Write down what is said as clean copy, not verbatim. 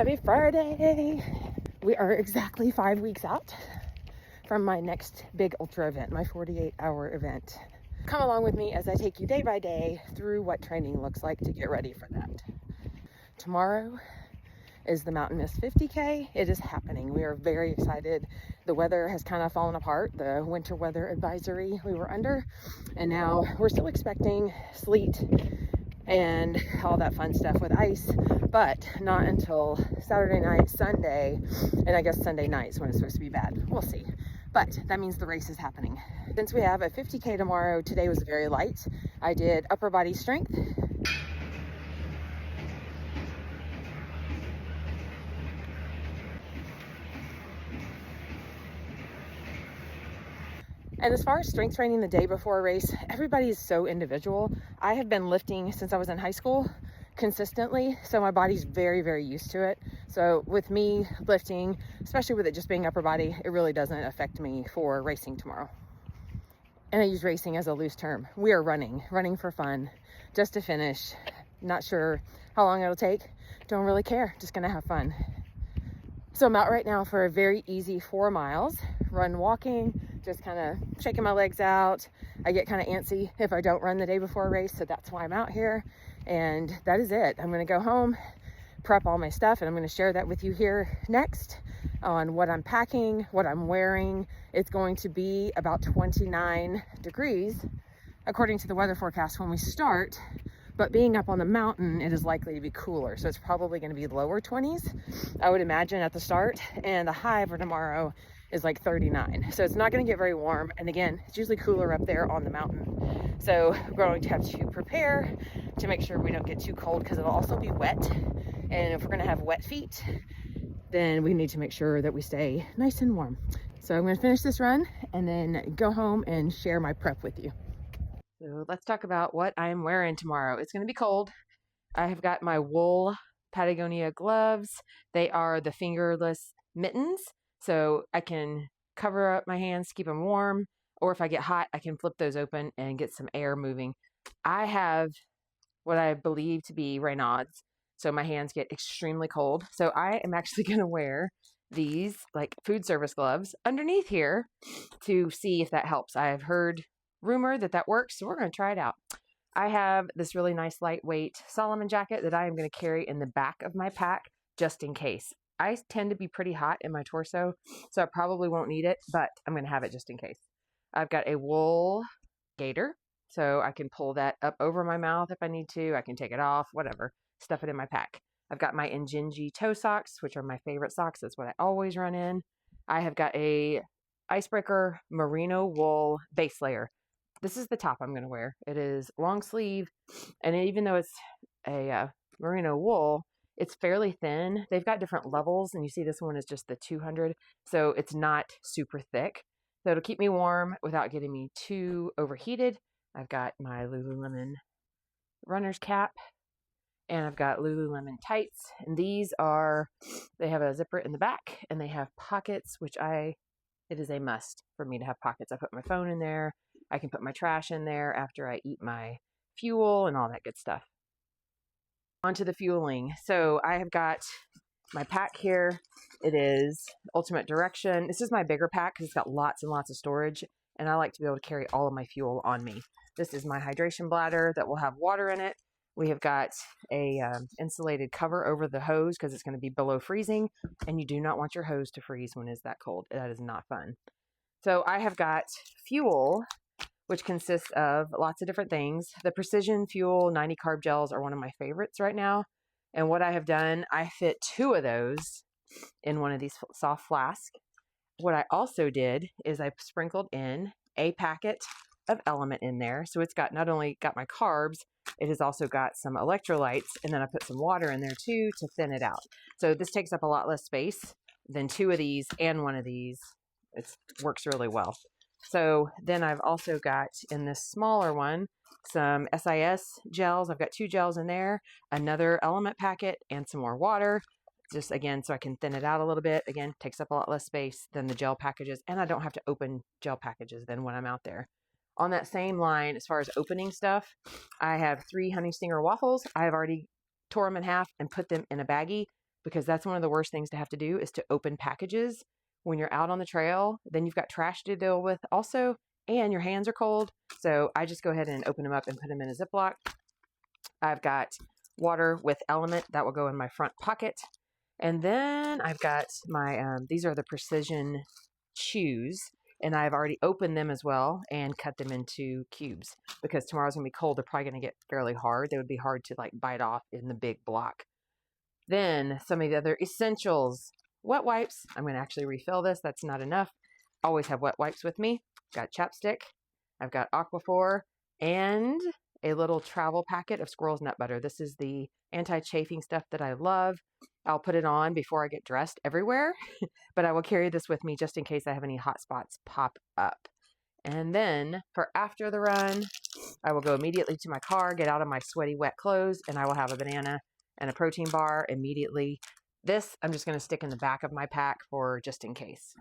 Happy Friday! We are exactly 5 weeks out from my next big ultra event, my 48-hour event. Come along with me as I take you day by day through what training looks like to get ready for that. Tomorrow is the Mountain Mist 50K. It is happening. We are very excited. The weather has kind of fallen apart, the winter weather advisory we were under, and now we're still expecting sleet and all that fun stuff with ice, but not until Saturday night, Sunday, and I guess Sunday nights when it's supposed to be bad. We'll see. But that means the race is happening. Since we have a 50K tomorrow, today was very light. I did upper body strength. And as far as strength training the day before a race, everybody is so individual. I have been lifting since I was in high school consistently, so my body's very, very used to it. So with me lifting, especially with it just being upper body, it really doesn't affect me for racing tomorrow. And I use racing as a loose term. We are running for fun, just to finish. Not sure how long it'll take. Don't really care, just gonna have fun. So I'm out right now for a very easy 4 miles, run walking, just kind of shaking my legs out. I get kind of antsy if I don't run the day before a race, so that's why I'm out here. And that is it. I'm gonna go home, prep all my stuff, and I'm gonna share that with you here next on what I'm packing, what I'm wearing. It's going to be about 29 degrees according to the weather forecast when we start. But being up on the mountain, it is likely to be cooler. So it's probably going to be lower 20s, I would imagine, at the start. And the high for tomorrow is like 39. So it's not going to get very warm. And again, it's usually cooler up there on the mountain. So we're going to have to prepare to make sure we don't get too cold, because it'll also be wet. And if we're going to have wet feet, then we need to make sure that we stay nice and warm. So I'm going to finish this run and then go home and share my prep with you. So let's talk about what I'm wearing tomorrow. It's going to be cold. I have got my wool Patagonia gloves. They are the fingerless mittens, so I can cover up my hands, keep them warm, or if I get hot, I can flip those open and get some air moving. I have what I believe to be Raynaud's, so my hands get extremely cold. So I am actually going to wear these like food service gloves underneath here to see if that helps. I have heard rumor that works, so we're going to try it out. I have this really nice lightweight Salomon jacket that I am going to carry in the back of my pack just in case. I tend to be pretty hot in my torso, so I probably won't need it, but I'm going to have it just in case. I've got a wool gaiter, so I can pull that up over my mouth if I need to. I can take it off, whatever, stuff it in my pack. I've got my Injinji toe socks, which are my favorite socks. That's what I always run in. I have got a Icebreaker merino wool base layer. This is the top I'm going to wear. It is long sleeve, and even though it's a merino wool, it's fairly thin. They've got different levels, and you see this one is just the 200, so it's not super thick. So it'll keep me warm without getting me too overheated. I've got my Lululemon runner's cap, and I've got Lululemon tights, and they have a zipper in the back, and they have pockets, it is a must for me to have pockets. I put my phone in there. I can put my trash in there after I eat my fuel and all that good stuff. On to the fueling. So I have got my pack here. It is Ultimate Direction. This is my bigger pack because it's got lots and lots of storage, and I like to be able to carry all of my fuel on me. This is my hydration bladder that will have water in it. We have got a insulated cover over the hose because it's going to be below freezing, and you do not want your hose to freeze when it's that cold. That is not fun. So I have got fuel, which consists of lots of different things. The Precision Fuel 90 carb gels are one of my favorites right now. And what I have done, I fit 2 of those in one of these soft flasks. What I also did is I sprinkled in a packet of Element in there. So it's got not only got my carbs, it has also got some electrolytes, and then I put some water in there too to thin it out. So this takes up a lot less space than 2 of these and 1 of these. It works really well. So then I've also got in this smaller one some SIS gels. I've got 2 gels in there, another Element packet, and some more water. Just again, so I can thin it out a little bit. Again, takes up a lot less space than the gel packages, and I don't have to open gel packages then when I'm out there. On that same line, as far as opening stuff, I have 3 Honey Stinger waffles. I've already tore them in half and put them in a baggie. because that's one of the worst things to have to do is to open packages when you're out on the trail. Then you've got trash to deal with also, and your hands are cold. So I just go ahead and open them up and put them in a Ziploc. I've got water with Element that will go in my front pocket. And then I've got my, these are the Precision Chews, and I've already opened them as well and cut them into cubes because tomorrow's going to be cold. They're probably going to get fairly hard. They would be hard to like bite off in the big block. Then some of the other essentials, wet wipes. I'm going to actually refill this. That's not enough. Always have wet wipes with me. Got chapstick. I've got Aquaphor and a little travel packet of Squirrel's Nut Butter. This is the anti-chafing stuff that I love. I'll put it on before I get dressed everywhere, but I will carry this with me just in case I have any hot spots pop up. And then for after the run, I will go immediately to my car, get out of my sweaty, wet clothes, and I will have a banana and a protein bar immediately. This I'm just going to stick in the back of my pack for just in case.